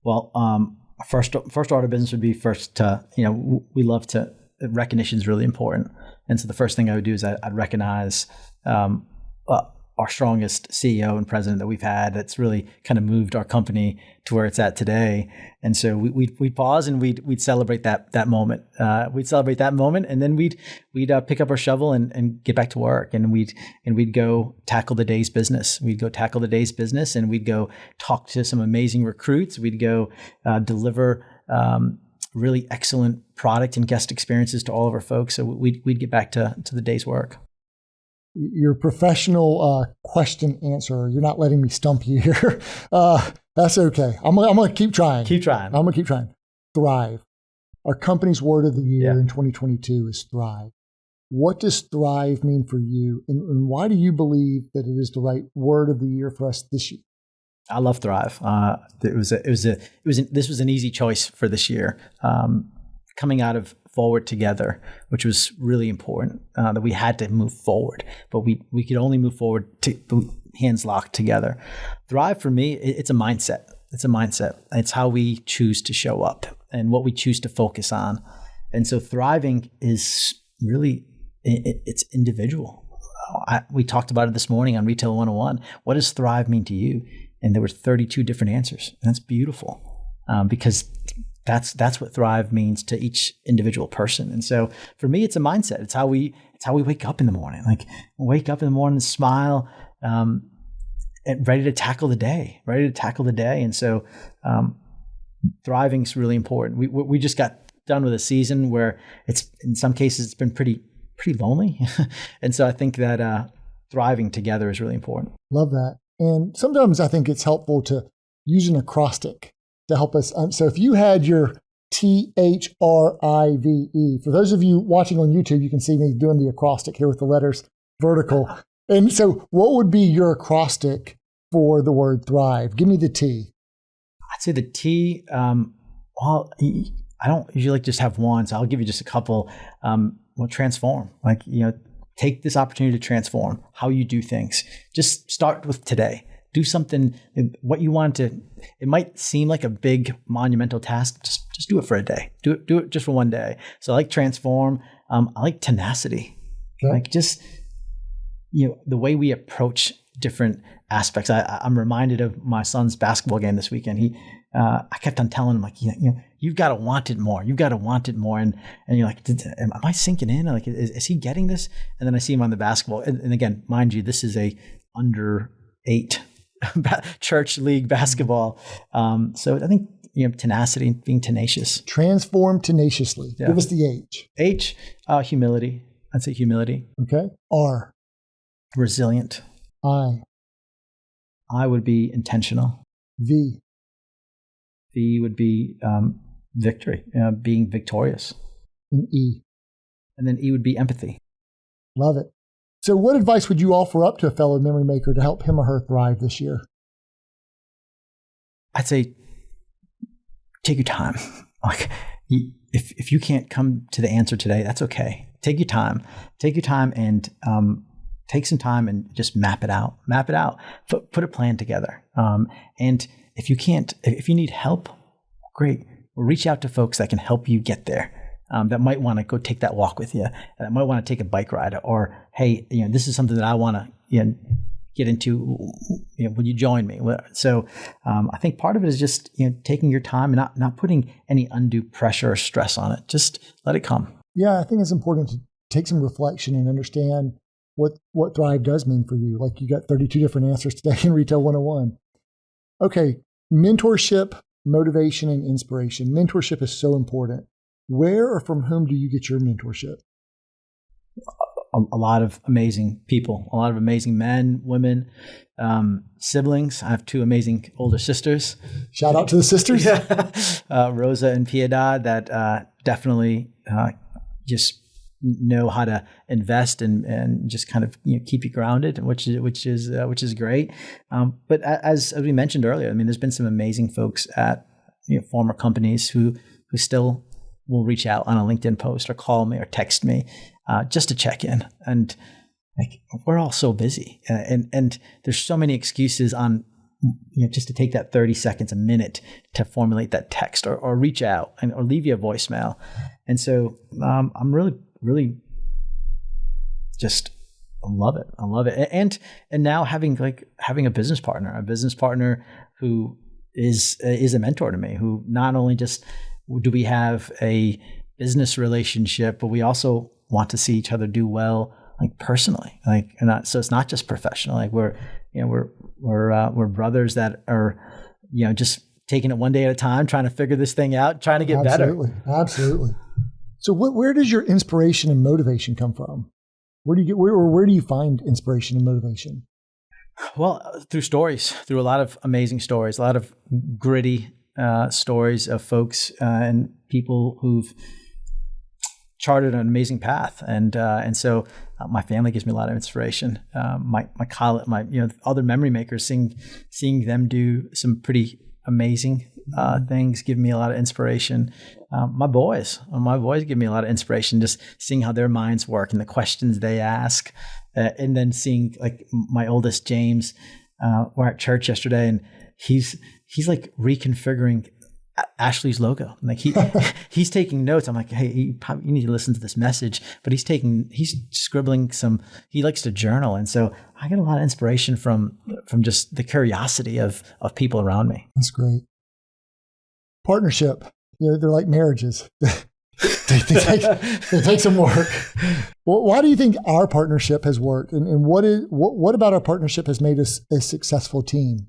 Well, first order of business would be first to, we love to, recognition is really important. And so the first thing I would do is I'd recognize our strongest CEO and president that we've had that's really kind of moved our company to where it's at today. And so we'd pause and we'd celebrate that moment. We'd celebrate that moment, and then we'd pick up our shovel and get back to work, and we'd go tackle the day's business. We'd go tackle the day's business, and we'd go talk to some amazing recruits. We'd go deliver really excellent product and guest experiences to all of our folks. So we'd get back to the day's work. Your professional question answer. You're not letting me stump you here. That's okay. I'm going to keep trying. I'm going to keep trying. Thrive. Our company's word of the year in 2022 is thrive. What does thrive mean for you, and why do you believe that it is the right word of the year for us this year? I love thrive. This was an easy choice for this year. Coming out of Forward Together, which was really important, that we had to move forward, but we could only move forward hands locked together. Thrive for me, it's a mindset. It's a mindset. It's how we choose to show up and what we choose to focus on. And so thriving is really, it's individual. We talked about it this morning on Retail 101. What does thrive mean to you? And there were 32 different answers. And that's beautiful because that's what thrive means to each individual person. And so for me, it's a mindset. It's how we wake up in the morning. Like wake up in the morning, smile, and ready to tackle the day. And so thriving is really important. We just got done with a season where it's in some cases it's been pretty lonely, and so I think that thriving together is really important. Love that. And sometimes I think it's helpful to use an acrostic to help us. So if you had your THRIVE, for those of you watching on YouTube, you can see me doing the acrostic here with the letters vertical. And so what would be your acrostic for the word thrive? Give me the T. I'd say the T, well, I don't usually just have one, so I'll give you just a couple. Well, transform. Like, take this opportunity to transform how you do things. Just start with today. Do something, what you want to, it might seem like a big monumental task. Just do it for a day. Do it just for one day. So I like transform. I like tenacity. Okay. Like just, the way we approach different aspects. I'm reminded of my son's basketball game this weekend. I kept on telling him, like, you've got to want it more. You've got to want it more. And you're like, am I sinking in? Like, is he getting this? And then I see him on the basketball. And again, mind you, this is a under 8 church league basketball. So I think, tenacity, being tenacious. Transform tenaciously. Yeah. Give us the H. H, humility. I'd say humility. Okay. R. Resilient. I would be intentional. V. V would be victory, being victorious. And E. And then E would be empathy. Love it. So what advice would you offer up to a fellow memory maker to help him or her thrive this year? I'd say take your time. Like, if you can't come to the answer today, that's okay. Take your time. Take your time and take some time and just map it out. Put a plan together. And if you need help, great. We'll reach out to folks that can help you get there. That might want to go take that walk with you. That might want to take a bike ride, or hey, this is something that I want to get into. Would you join me? So I think part of it is just taking your time and not putting any undue pressure or stress on it. Just let it come. Yeah, I think it's important to take some reflection and understand what Thrive does mean for you. Like, you got 32 different answers today in Retail 101. Okay, mentorship, motivation, and inspiration. Mentorship is so important. Where or from whom do you get your mentorship? A lot of amazing people, a lot of amazing men, women, siblings. I have 2 amazing older sisters. Shout out to the sisters. Rosa and Piedad, that definitely just know how to invest and just kind of keep you grounded, which is great. But as we mentioned earlier, I mean, there's been some amazing folks at former companies who still will reach out on a LinkedIn post or call me or text me just to check in. And like, we're all so busy, and there's so many excuses on just to take that 30 seconds, a minute to formulate that text or reach out or leave you a voicemail. And so I'm really just love it. I love it. And now having a business partner who is a mentor to me, who not only just do we have a business relationship, but we also want to see each other do well, like personally, so it's not just professional. Like we're brothers that are, just taking it one day at a time, trying to figure this thing out, trying to get better. Absolutely. So where does your inspiration and motivation come from? Where do you find inspiration and motivation? Well, through stories, through a lot of amazing stories, a lot of gritty stories of folks and people who've charted an amazing path, and so my family gives me a lot of inspiration. My other memory makers, seeing them do some pretty amazing things give me a lot of inspiration. My boys give me a lot of inspiration, just seeing how their minds work and the questions they ask, and then seeing like my oldest James. We're at church yesterday, and he's like reconfiguring Ashley's logo. Like he's taking notes. I'm like, hey, you need to listen to this message. But he's scribbling he likes to journal. And so I get a lot of inspiration from just the curiosity of people around me. That's great. Partnership. they're like marriages. they take some work. Well, why do you think our partnership has worked? And what about our partnership has made us a successful team?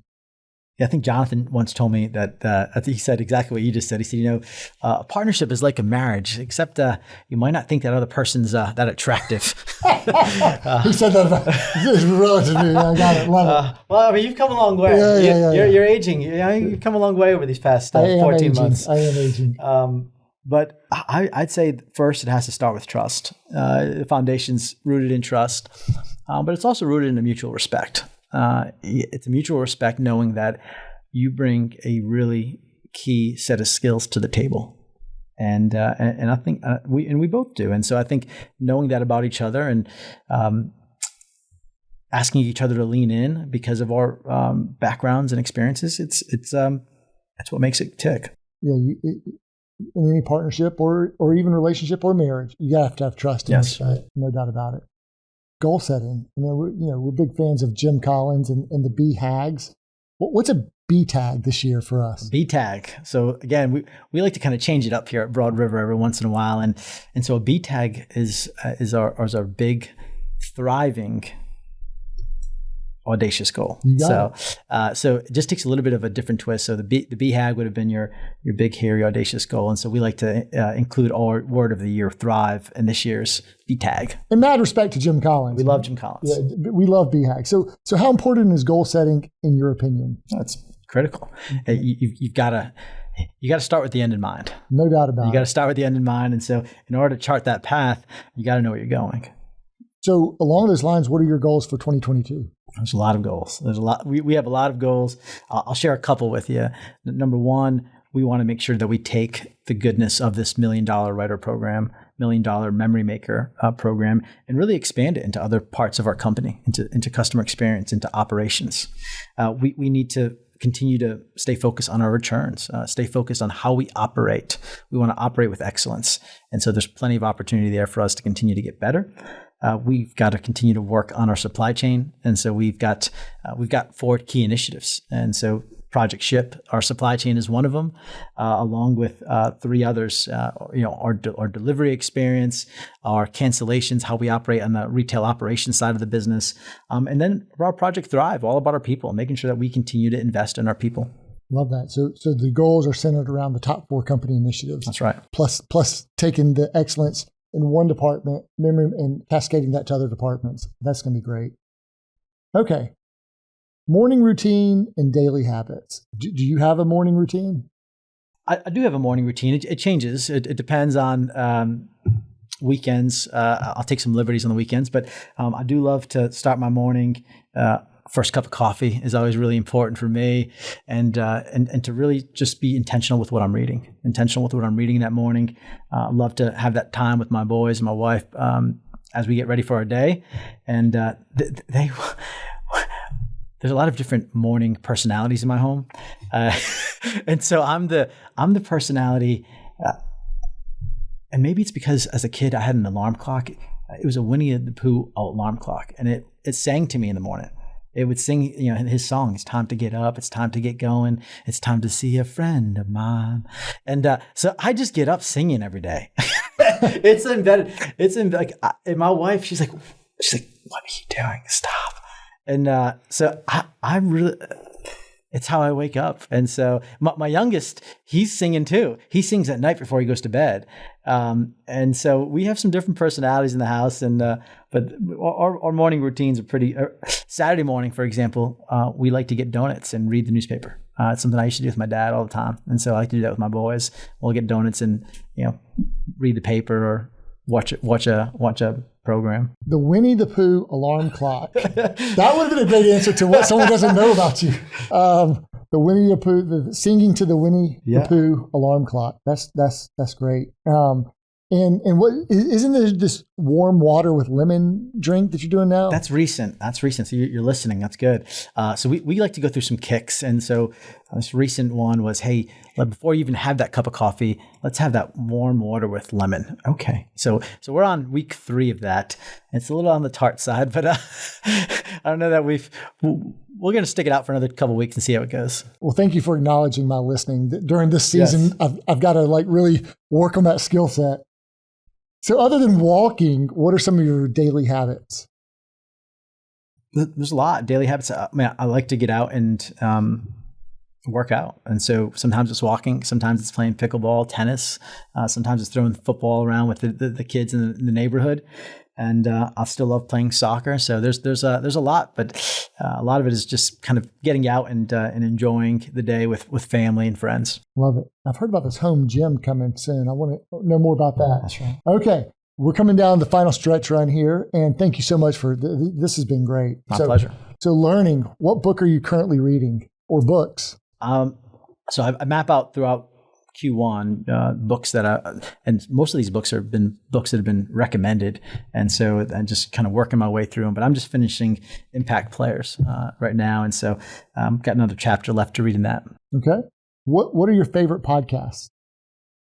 Yeah, I think Jonathan once told me that I think he said exactly what you just said. He said, a partnership is like a marriage, except you might not think that other person's that attractive. Who said that about it's relative to me? I got it. Love it. Well, I mean, you've come a long way. You're aging. You've come a long way over these past 14 months. I am aging. But I'd say first it has to start with trust. The foundation's rooted in trust, but it's also rooted in a mutual respect. It's a mutual respect, knowing that you bring a really key set of skills to the table, and I think we both do. And so I think knowing that about each other and asking each other to lean in because of our backgrounds and experiences, it's what makes it tick. Yeah, in any partnership or even relationship or marriage, you have to have trust and respect, no doubt about it. Goal setting. We're big fans of Jim Collins and the B Hags. What's a B tag this year for us? B tag. So again, we like to kind of change it up here at Broad River every once in a while, and so a B tag is our big, thriving, audacious goal. So it just takes a little bit of a different twist. So the BHAG would have been your big, hairy, audacious goal. And so we like to include our word of the year, thrive, in this year's BTAG. And mad respect to Jim Collins. We love Jim Collins. Yeah, we love BHAG. So how important is goal setting in your opinion? That's critical. You've got to start with the end in mind. No doubt about it. You got to start with the end in mind. And so in order to chart that path, you got to know where you're going. So along those lines, what are your goals for 2022? There's a lot of goals. There's a lot. We have a lot of goals. I'll share a couple with you. Number one, we want to make sure that we take the goodness of this $1 Million Writer Program, $1 Million Memory Maker program, and really expand it into other parts of our company, into customer experience, into operations. We need to continue to stay focused on our returns, stay focused on how we operate. We want to operate with excellence. And so there's plenty of opportunity there for us to continue to get better. We've got to continue to work on our supply chain. And so we've got 4 key initiatives. And so Project Ship, our supply chain is one of them, along with 3 others, our delivery experience, our cancellations, how we operate on the retail operations side of the business. And then our Project Thrive, all about our people, making sure that we continue to invest in our people. Love that. So the goals are centered around the top 4 company initiatives. That's right. Plus taking the excellence in one department, and cascading that to other departments. That's going to be great. Okay. Morning routine and daily habits. Do you have a morning routine? I do have a morning routine. It changes. It depends on weekends. I'll take some liberties on the weekends, but I do love to start my morning. First cup of coffee is always really important for me, and to really just be intentional with what I'm reading. Intentional with what I'm reading that morning. I love to have that time with my boys and my wife as we get ready for our day, and there's a lot of different morning personalities in my home, and so I'm the personality, and maybe it's because as a kid I had an alarm clock. It was a Winnie the Pooh alarm clock, and it sang to me in the morning. It would sing, his song. It's time to get up. It's time to get going. It's time to see a friend of mine. And so I just get up singing every day. It's embedded. And my wife, she's like, what are you doing? Stop. And so I really, it's how I wake up. And so my youngest, he's singing too. He sings at night before he goes to bed. And so we have some different personalities in the house, but our morning routines are pretty. Saturday morning, for example, we like to get donuts and read the newspaper. It's something I used to do with my dad all the time, and so I like to do that with my boys. We'll get donuts and read the paper or watch a program. The Winnie the Pooh alarm clock. That would have been a great answer to what someone doesn't know about you. The Winnie the Pooh, the singing to the Winnie the Pooh alarm clock. That's great. And what isn't there this warm water with lemon drink that you're doing now? That's recent. So you're listening. That's good. So we like to go through some kicks. And so this recent one was, hey, before you even have that cup of coffee, let's have that warm water with lemon. Okay. So we're on week 3 of that. It's a little on the tart side, but I don't know that we're going to stick it out for another couple of weeks and see how it goes. Well, thank you for acknowledging my listening. During this season, yes. I've got to really work on that skill set. So other than walking, what are some of your daily habits? There's a lot of daily habits. I like to get out and work out. And so sometimes it's walking, sometimes it's playing pickleball, tennis, sometimes it's throwing football around with the kids in the neighborhood. And I still love playing soccer. So there's a lot, but a lot of it is just kind of getting out and enjoying the day with family and friends. Love it. I've heard about this home gym coming soon. I want to know more about that. That's right. Okay. We're coming down the final stretch run here. And thank you so much for this has been great. My pleasure. So learning, what book are you currently reading or books? So I map out throughout Q1 books and most of these books have been books that have been recommended, and so I'm just kind of working my way through them. But I'm just finishing Impact Players right now, and so got another chapter left to read in that. Okay, what are your favorite podcasts?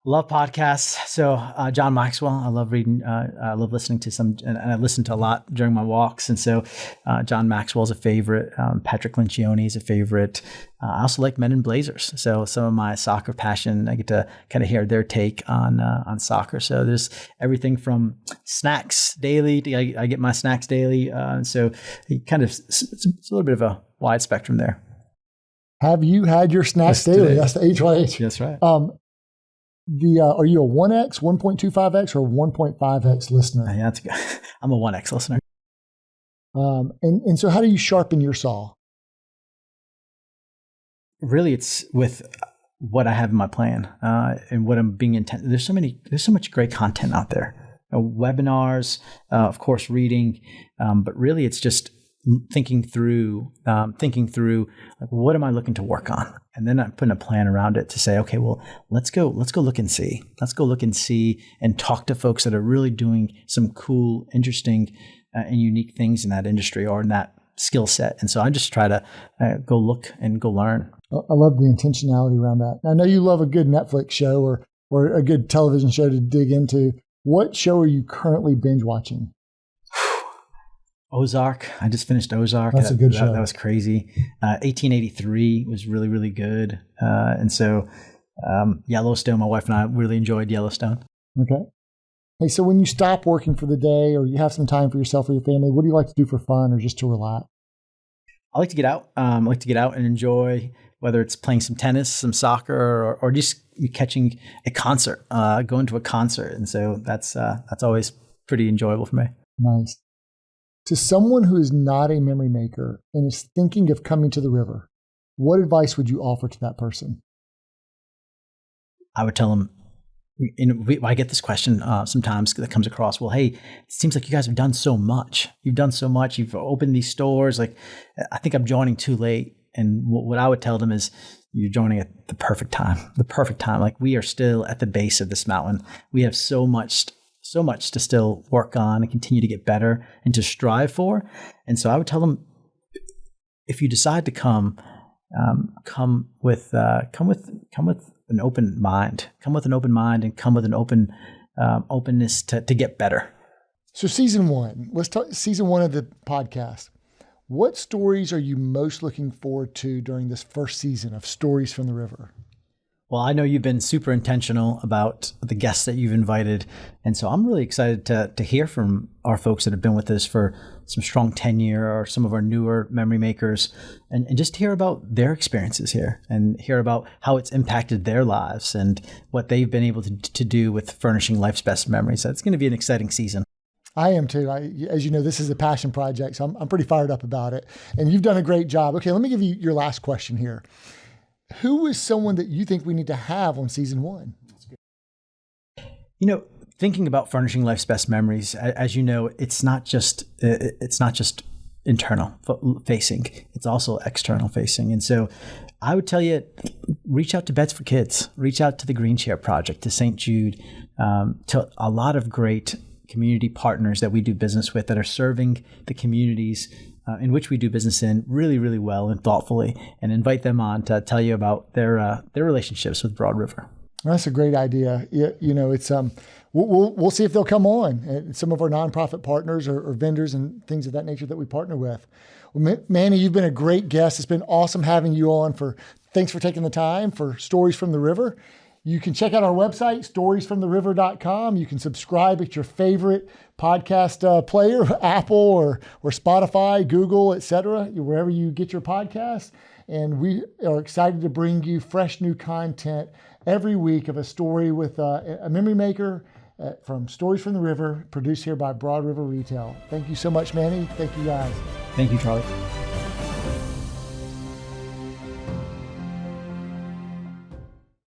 Love podcasts. So John Maxwell, I love reading. I love listening to some, and I listen to a lot during my walks. And so John Maxwell is a favorite. Patrick Lencioni is a favorite. I also like Men in Blazers. So some of my soccer passion, I get to kind of hear their take on soccer. So there's everything from snacks daily. I get my snacks daily. So kind of it's a little bit of a wide spectrum there. Have you had your snacks daily? Today. That's the HYH. That's right. Are you a 1X, 1.25X, or 1.5X listener? Yeah, I'm a 1X listener. And so how do you sharpen your saw? Really, it's with what I have in my plan and what I'm being intent. There's so much great content out there. Webinars, of course, reading, but really it's just thinking through like, what am I looking to work on? And then I'm putting a plan around it to say, okay, well, let's go look and see. Let's go look and see and talk to folks that are really doing some cool, interesting, and unique things in that industry or in that skill set. And so I just try to go look and go learn. I love the intentionality around that. I know you love a good Netflix show or a good television show to dig into. What show are you currently binge watching? Ozark. I just finished Ozark. That's a good show. That was crazy. 1883 was really, really good. And so Yellowstone, my wife and I really enjoyed Yellowstone. Okay. Hey, so when you stop working for the day or you have some time for yourself or your family, what do you like to do for fun or just to relax? I like to get out. I like to get out and enjoy, whether it's playing some tennis, some soccer, or just catching a concert, going to a concert. And so that's always pretty enjoyable for me. Nice. To someone who is not a memory maker and is thinking of coming to the river, what advice would you offer to that person? I would tell them, I get this question sometimes that comes across, well, hey, it seems like you guys have done so much. You've done so much. You've opened these stores. Like, I think I'm joining too late. And what I would tell them is you're joining at the perfect time. Like, we are still at the base of this mountain. We have so much to still work on and continue to get better and to strive for. And so I would tell them, if you decide to come with an open mind. Come with an open mind and come with an openness to get better. So season 1, let's talk season 1 of the podcast. What stories are you most looking forward to during this first season of Stories from the River? Well, I know you've been super intentional about the guests that you've invited. And so I'm really excited to hear from our folks that have been with us for some strong tenure or some of our newer memory makers and just hear about their experiences here and hear about how it's impacted their lives and what they've been able to do with furnishing life's best memories. So it's going to be an exciting season. I am too. As you know, this is a passion project, so I'm pretty fired up about it. And you've done a great job. Okay, let me give you your last question here. Who is someone that you think we need to have on season 1? Thinking about furnishing life's best memories, as you know, it's not just internal facing; it's also external facing. And so, I would tell you, reach out to Beds for Kids, reach out to the Green Chair Project, to St. Jude, to a lot of great community partners that we do business with that are serving the communities in which we do business in really, really well and thoughtfully, and invite them on to tell you about their relationships with Broad River. That's a great idea. It's we'll see if they'll come on. Some of our nonprofit partners or vendors and things of that nature that we partner with. Well, Manny, you've been a great guest. It's been awesome having you on. Thanks for taking the time for Stories from the River. You can check out our website, storiesfromtheriver.com. You can subscribe at your favorite podcast player, Apple or Spotify, Google, etc., wherever you get your podcasts. And we are excited to bring you fresh new content every week of a story with a memory maker from Stories from the River, produced here by Broad River Retail. Thank you so much, Manny. Thank you, guys. Thank you, Charlie.